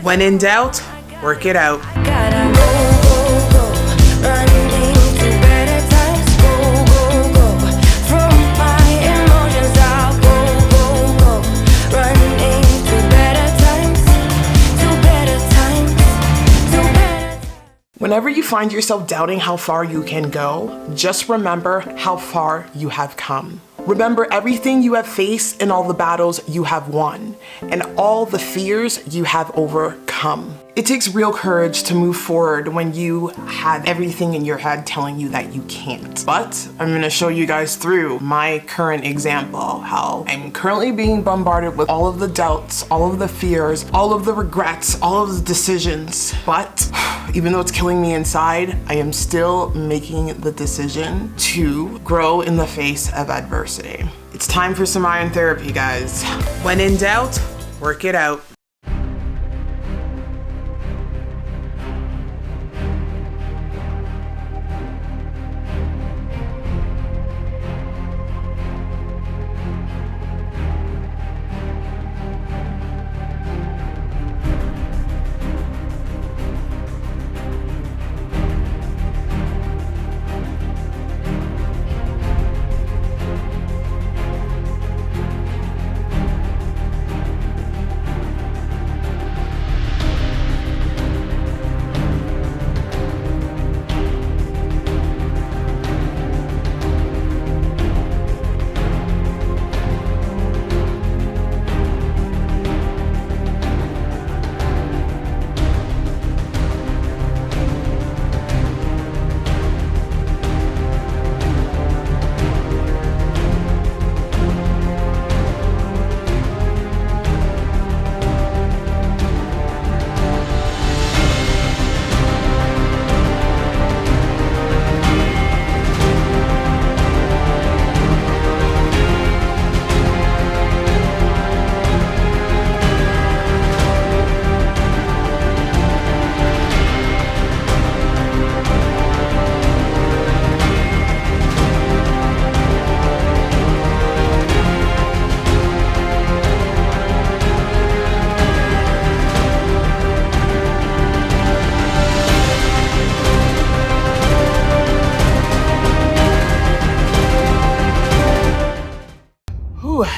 When in doubt, work it out. Gotta go, running to better times. Go, from my emotions. I'll go, running to better times, to better times, to better times. Whenever you find yourself doubting how far you can go, just remember how far you have come. Remember everything you have faced and all the battles you have won, and all the fears you have overcome. It takes real courage to move forward when you have everything in your head telling you that you can't. But I'm gonna show you guys through my current example, how I'm currently being bombarded with all of the doubts, all of the fears, all of the regrets, all of the decisions. But even though it's killing me inside, I am still making the decision to grow in the face of adversity. It's time for some iron therapy, guys. When in doubt, work it out.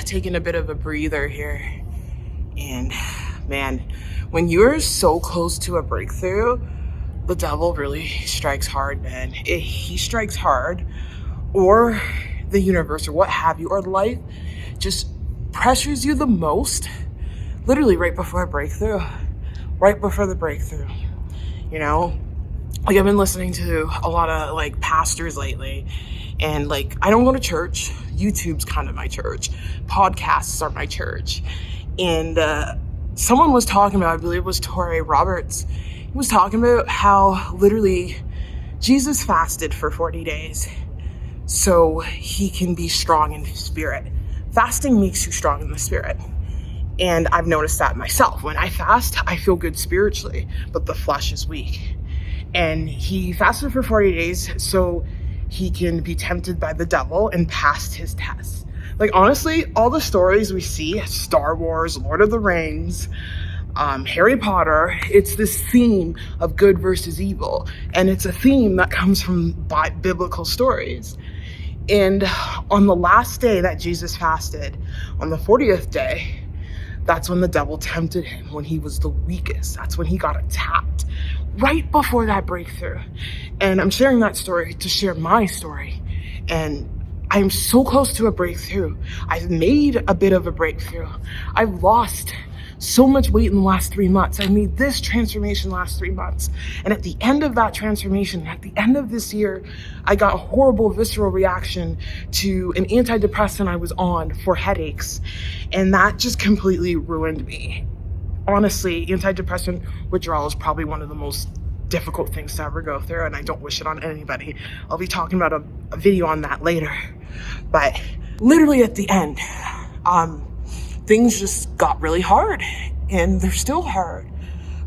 Taking a bit of a breather here. And man, when you're so close to a breakthrough, the devil really strikes hard, man. He strikes hard, or the universe, or what have you, or life just pressures you the most, literally right before a breakthrough, right before the breakthrough, you know? Like, I've been listening to a lot of like pastors lately, and like, I don't go to church. YouTube's kind of my church. Podcasts are my church. And someone was talking about, I believe it was Torrey Roberts, he was talking about how literally Jesus fasted for 40 days so he can be strong in his spirit. Fasting makes you strong in the spirit. And I've noticed that myself. When I fast, I feel good spiritually, but the flesh is weak. And he fasted for 40 days so he can be tempted by the devil and pass his tests. Like, honestly, all the stories we see, Star Wars, Lord of the Rings, Harry Potter, it's this theme of good versus evil. And it's a theme that comes from biblical stories. And on the last day that Jesus fasted, on the 40th day, that's when the devil tempted him, when he was the weakest. That's when he got attacked, right before that breakthrough. And I'm sharing that story to share my story. And I'm so close to a breakthrough. I've made a bit of a breakthrough. I've lost so much weight in the last 3 months. I made this transformation last 3 months. And at the end of that transformation, at the end of this year, I got a horrible visceral reaction to an antidepressant I was on for headaches. And that just completely ruined me. Honestly, antidepressant withdrawal is probably one of the most difficult things to ever go through, and I don't wish it on anybody. I'll be talking about a video on that later. But literally at the end, things just got really hard, and they're still hard.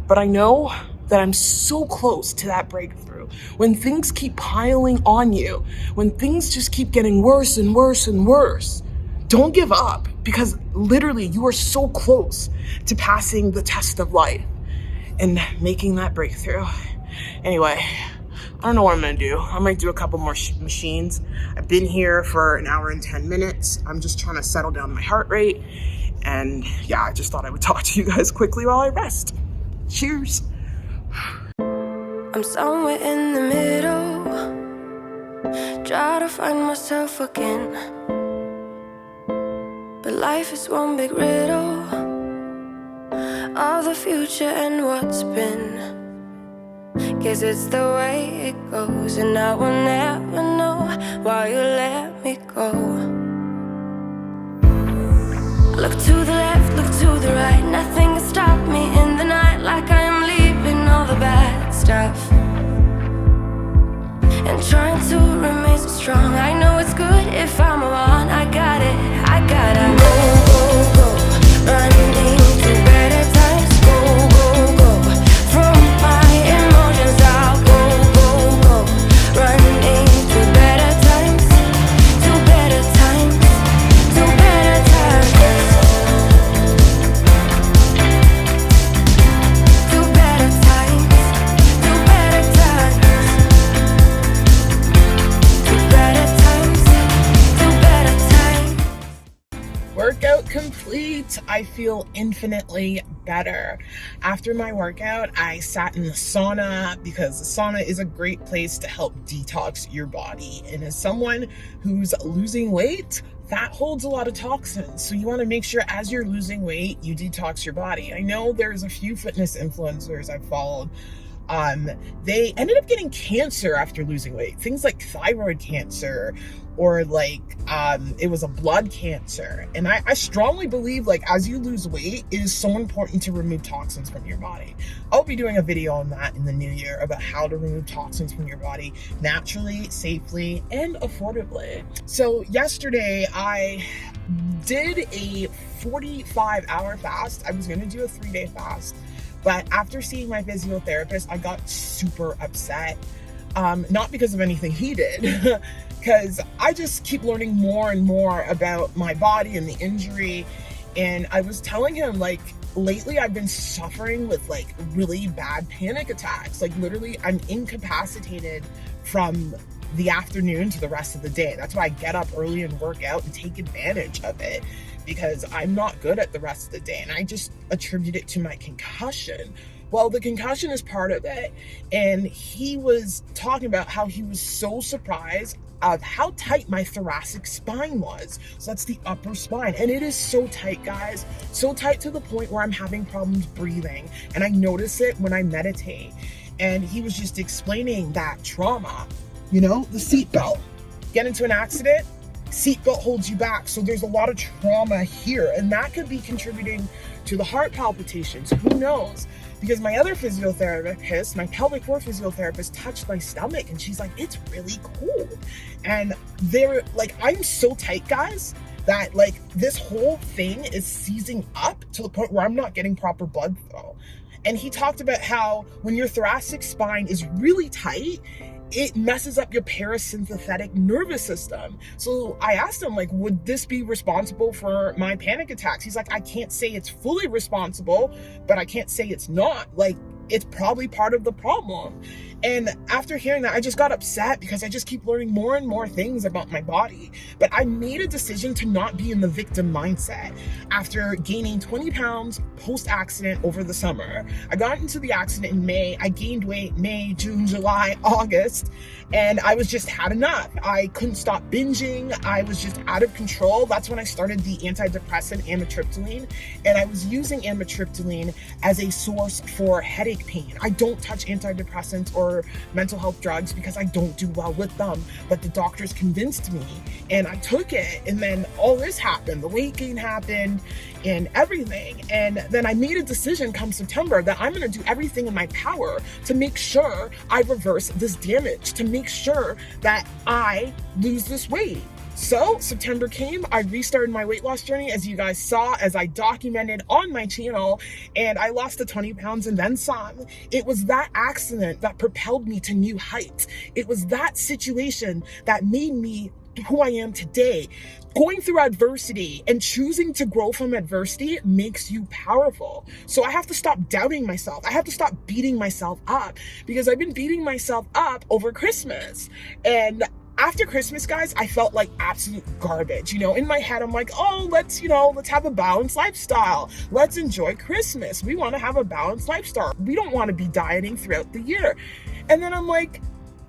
But I know that I'm so close to that breakthrough. When things keep piling on you, when things just keep getting worse and worse and worse, don't give up, because literally you are so close to passing the test of life. and making that breakthrough. Anyway, I don't know what I'm gonna do. I might do a couple more machines. I've been here for an hour and 10 minutes. I'm just trying to settle down my heart rate. And yeah, I just thought I would talk to you guys quickly while I rest. Cheers. I'm somewhere in the middle, try to find myself again. But life is one big riddle of the future and what's been. Guess it's the way it goes, and I will never know why you let me go. Look to the left, look to the right, nothing can stop me in the night, like I am leaving all the bad stuff and trying to remain so strong. I know it's good if I'm wrong. I gotta go, go, go, running to better times. Go, go, go, from my emotions I'll go, go, go, running to better times, to better times, to better times, to better times, to better times. Workout complete. I feel infinitely better. After my workout, I sat in the sauna because the sauna is a great place to help detox your body. And as someone who's losing weight, fat holds a lot of toxins. So you want to make sure as you're losing weight, you detox your body. I know there's a few fitness influencers I've followed. They ended up getting cancer after losing weight. Things like thyroid cancer, or like it was a blood cancer. And I strongly believe, like, as you lose weight, it is so important to remove toxins from your body. I'll be doing a video on that in the new year about how to remove toxins from your body naturally, safely, and affordably. So yesterday I did a 45-hour fast. I was gonna do a 3-day fast, but after seeing my physiotherapist, I got super upset. Not because of anything he did, because I just keep learning more and more about my body and the injury. And I was telling him, like, lately I've been suffering with like really bad panic attacks. Like, literally I'm incapacitated from the afternoon to the rest of the day. That's why I get up early and work out and take advantage of it, because I'm not good at the rest of the day. And I just attribute it to my concussion. Well, the concussion is part of it. And he was talking about how he was so surprised of how tight my thoracic spine was. So that's the upper spine. And it is so tight, guys. So tight to the point where I'm having problems breathing. And I notice it when I meditate. And he was just explaining that trauma, you know, the seatbelt. Get into an accident, seatbelt holds you back. So there's a lot of trauma here. And that could be contributing to the heart palpitations. Who knows? Because my other physiotherapist, my pelvic floor physiotherapist, touched my stomach and she's like, it's really cold. And they're like, I'm so tight, guys, that like this whole thing is seizing up to the point where I'm not getting proper blood flow. And he talked about how when your thoracic spine is really tight, it messes up your parasympathetic nervous system. So I asked him, like, would this be responsible for my panic attacks? He's like, I can't say it's fully responsible, but I can't say it's not. Like, it's probably part of the problem. And after hearing that, I just got upset because I just keep learning more and more things about my body. But I made a decision to not be in the victim mindset. After gaining 20 pounds post-accident over the summer, I got into the accident in May. I gained weight May, June, July, August, and I was just had enough. I couldn't stop binging. I was just out of control. That's when I started the antidepressant amitriptyline, and I was using amitriptyline as a source for headache pain. I don't touch antidepressants or mental health drugs because I don't do well with them, but the doctors convinced me and I took it, and then all this happened. The weight gain happened and everything. And then I made a decision come September that I'm going to do everything in my power to make sure I reverse this damage, to make sure that I lose this weight. So September came, I restarted my weight loss journey, as you guys saw, as I documented on my channel, and I lost the 20 pounds and then some. It was that accident that propelled me to new heights. It was that situation that made me who I am today. Going through adversity and choosing to grow from adversity makes you powerful. So I have to stop doubting myself. I have to stop beating myself up, because I've been beating myself up over Christmas. And after Christmas, guys, I felt like absolute garbage. In my head, I'm like, oh, let's have a balanced lifestyle. Let's enjoy Christmas. We want to have a balanced lifestyle. We don't want to be dieting throughout the year. And then I'm like,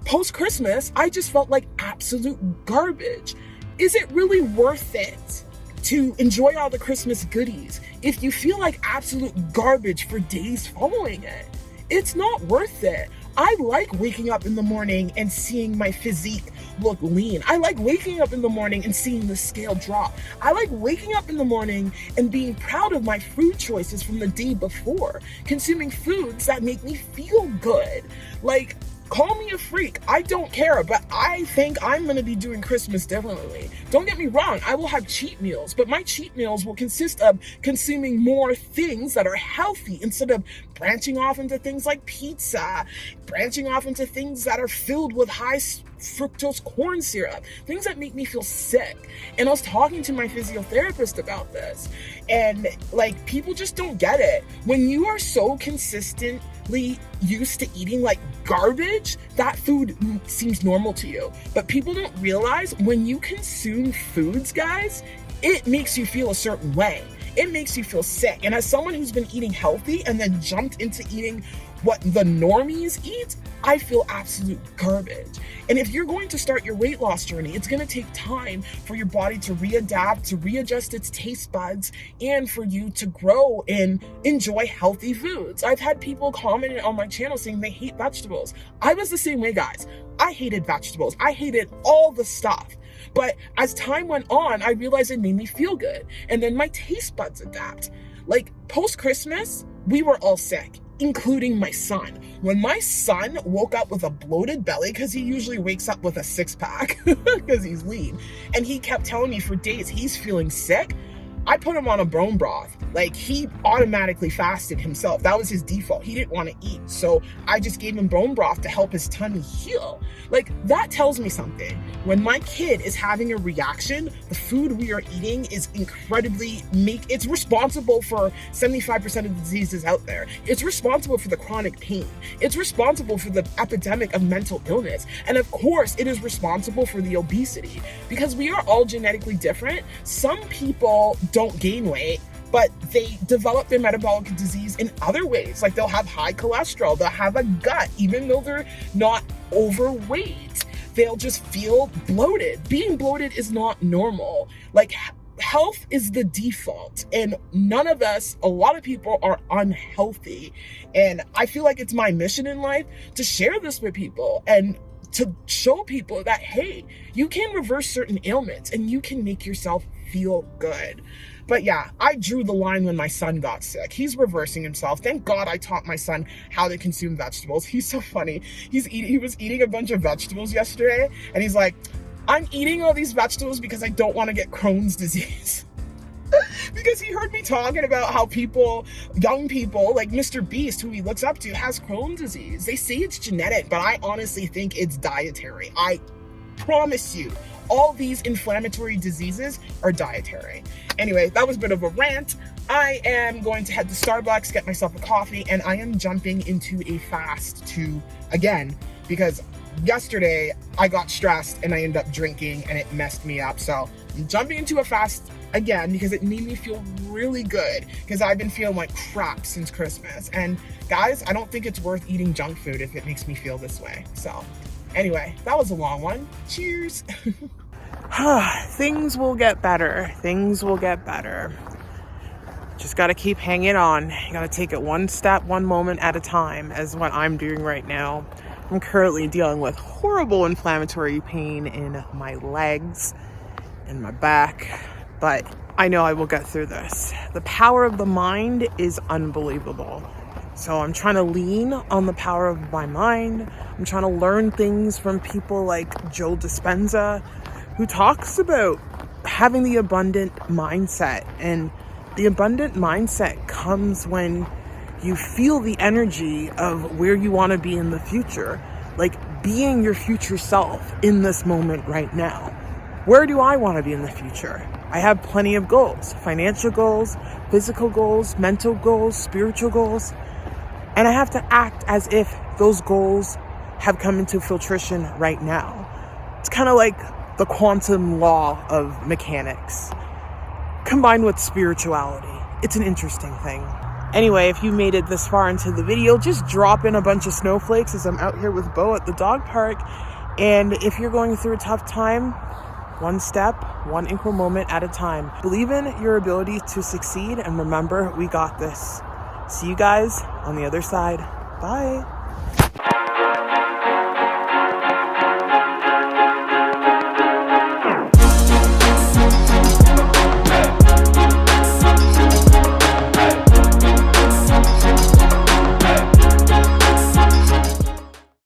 post-Christmas, I just felt like absolute garbage. Is it really worth it to enjoy all the Christmas goodies if you feel like absolute garbage for days following it? It's not worth it. I like waking up in the morning and seeing my physique look lean. I like waking up in the morning and seeing the scale drop. I like waking up in the morning and being proud of my food choices from the day before, consuming foods that make me feel good. Like, call me a freak, I don't care, but I think I'm going to be doing Christmas differently. Don't get me wrong, I will have cheat meals, but my cheat meals will consist of consuming more things that are healthy instead of branching off into things like pizza, branching off into things that are filled with high fructose corn syrup, things that make me feel sick. And I was talking to my physiotherapist about this, and like, people just don't get it. When you are so consistently used to eating like garbage, that food seems normal to you. But people don't realize when you consume foods, guys, it makes you feel a certain way. It makes you feel sick. And as someone who's been eating healthy and then jumped into eating what the normies eat, I feel absolute garbage. And if you're going to start your weight loss journey, it's going to take time for your body to readapt, to readjust its taste buds, and for you to grow and enjoy healthy foods. I've had people comment on my channel saying they hate vegetables. I was the same way, guys. I hated vegetables. I hated all the stuff. But as time went on, I realized it made me feel good. And then my taste buds adapt. Like, post-Christmas, we were all sick, including my son. When my son woke up with a bloated belly, because he usually wakes up with a six-pack because he's lean, and he kept telling me for days he's feeling sick, I put him on a bone broth. Like, he automatically fasted himself. That was his default. He didn't want to eat. So I just gave him bone broth to help his tummy heal. Like, that tells me something. When my kid is having a reaction, the food we are eating is it's responsible for 75% of the diseases out there. It's responsible for the chronic pain. It's responsible for the epidemic of mental illness. And of course, it is responsible for the obesity, because we are all genetically different. Some people don't gain weight, but they develop their metabolic disease in other ways. Like, they'll have high cholesterol, they'll have a gut, even though they're not overweight. They'll just feel bloated. Being bloated is not normal. Like, health is the default, and none of us, a lot of people, are unhealthy. And I feel like it's my mission in life to share this with people and to show people that, hey, you can reverse certain ailments and you can make yourself feel good. But yeah, I drew the line when my son got sick. He's reversing himself. Thank God I taught my son how to consume vegetables. He's so funny. He was eating a bunch of vegetables yesterday, and he's like, I'm eating all these vegetables because I don't want to get Crohn's disease. Because he heard me talking about how young people, like Mr. Beast, who he looks up to, has Crohn's disease. They say it's genetic, but I honestly think it's dietary. I promise you, all these inflammatory diseases are dietary. Anyway, that was a bit of a rant. I am going to head to Starbucks, get myself a coffee, and I am jumping into a fast again, because yesterday I got stressed and I ended up drinking and it messed me up. So I'm jumping into a fast again because it made me feel really good, because I've been feeling like crap since Christmas. And guys, I don't think it's worth eating junk food if it makes me feel this way. So anyway, that was a long one. Cheers. Things will get better. Things will get better. Just got to keep hanging on. You got to take it one step, one moment at a time, as what I'm doing right now. I'm currently dealing with horrible inflammatory pain in my legs and my back, but I know I will get through this. The power of the mind is unbelievable. So I'm trying to lean on the power of my mind. I'm trying to learn things from people like Joe Dispenza, who talks about having the abundant mindset. And the abundant mindset comes when you feel the energy of where you want to be in the future, like being your future self in this moment right now. Where do I want to be in the future? I have plenty of goals, financial goals, physical goals, mental goals, spiritual goals. And I have to act as if those goals have come into fruition right now. It's kind of like the quantum law of mechanics combined with spirituality. It's an interesting thing. Anyway, if you made it this far into the video, just drop in a bunch of snowflakes as I'm out here with Bo at the dog park. And if you're going through a tough time, one step, one equal moment at a time. Believe in your ability to succeed, and remember, we got this. See you guys on the other side. Bye.